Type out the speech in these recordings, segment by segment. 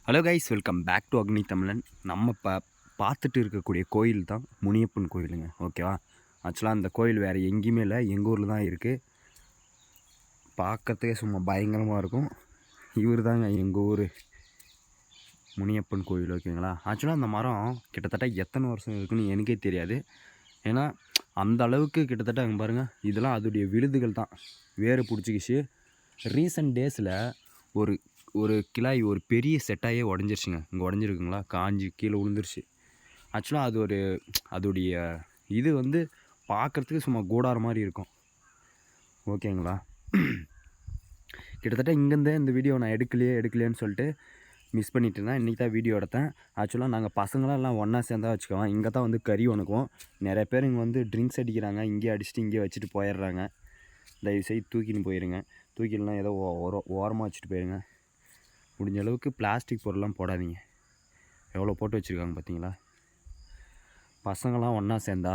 Hello guys, welcome back to Agni Tamizhan. நம்ம பார்த்துட்டு இருக்கக்கூடிய கோயில் தான் முனியப்பன் கோயிலுங்க. ஓகேவா? ஆக்சுவலாக அந்த கோயில் வேறு எங்கேயுமே இல்லை, எங்கள் ஊரில் தான் இருக்குது. பார்க்கறதுக்கே சும்மா பயங்கரமாக இருக்கும். இவர் தாங்க எங்கள் ஊர் முனியப்பன் கோயில். ஓகேங்களா? ஆக்சுவலாக அந்த மரம் கிட்டத்தட்ட எத்தனை வருஷம் இருக்குன்னு எனக்கே தெரியாது. ஏன்னா அந்த அளவுக்கு கிட்டத்தட்ட அங்கே பாருங்கள், இதெல்லாம் அதோடைய விழுதுகள் தான். வேறு பிடிச்சிக்கிச்சு. ரீசன்ட் டேஸில் ஒரு ஒரு கிளாய் ஒரு பெரிய செட்டாகவே உடஞ்சிருச்சுங்க. இங்கே உடஞ்சிருக்குங்களா, காஞ்சி கீழே விழுந்துருச்சு. ஆக்சுவலாக அது ஒரு அதோடைய இது வந்து பார்க்குறதுக்கு சும்மா கூடார மாதிரி இருக்கும். ஓகேங்களா? கிட்டத்தட்ட இங்கேருந்தே இந்த வீடியோ நான் எடுக்கலையேன்னு சொல்லிட்டு மிஸ் பண்ணிட்டு இருந்தேன். இன்றைக்கி தான் வீடியோ எடுத்தேன். ஆக்சுவலாக நாங்கள் பசங்களாம் எல்லாம் ஒன்றா சேர்ந்தா வச்சுக்கோங்க. இங்கே தான் வந்து கறி உனக்கும் நிறைய பேர் இங்கே வந்து ட்ரிங்க்ஸ் அடிக்கிறாங்க. இங்கே அடிச்சுட்டு இங்கே வச்சுட்டு போயிடுறாங்க. தயவுசெய்து தூக்கின்னு போயிருங்க. தூக்கிலாம் ஏதோ ஓரமாக வச்சுட்டு போயிருங்க. முடிஞ்ச அளவுக்கு பிளாஸ்டிக் பொருள்லாம் போடாதீங்க. எவ்வளோ போட்டு வச்சுருக்காங்க பார்த்தீங்களா? பசங்களாம் ஒன்றா சேர்ந்தா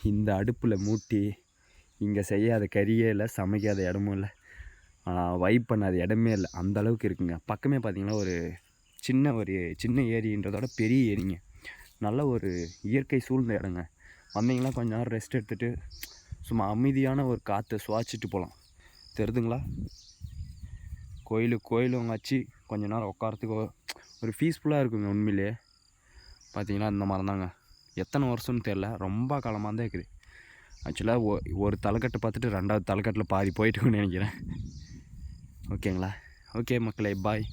இந்த அடுப்பில் மூட்டி இங்கே செய்யாத கறியே இல்லை, சமைக்காத இடமும் இல்லை, வைப் பண்ணாத இடமே இல்லை. அந்த அளவுக்கு இருக்குங்க. பக்கமே பார்த்திங்கன்னா ஒரு சின்ன ஏரின்றதோட பெரிய ஏரிங்க. நல்ல ஒரு இயற்கை சூழ்ந்த இடங்க. வந்தீங்கன்னா கொஞ்சம் நேரம் ரெஸ்ட் எடுத்துகிட்டு சும்மா அமைதியான ஒரு காற்றை சுவாச்சிட்டு போகலாம். தெரியுதுங்களா? கோயிலும் வச்சு கொஞ்ச நேரம் உட்காரத்துக்கு ஒரு பீஸ்ஃபுல்லாக இருக்குங்க. உண்மையிலே பார்த்தீங்கன்னா இந்த மாதிரி தாங்க. எத்தனை வருஷம்னு தெரில, ரொம்ப காலமாக தான் இருக்குது. ஆக்சுவலாக ஒரு தலைக்கட்டை பார்த்துட்டு ரெண்டாவது தலைக்கட்டில் பாதி போயிட்டுன்னு நினைக்கிறேன். ஓகேங்களா? ஓகே மக்களே, பாய்.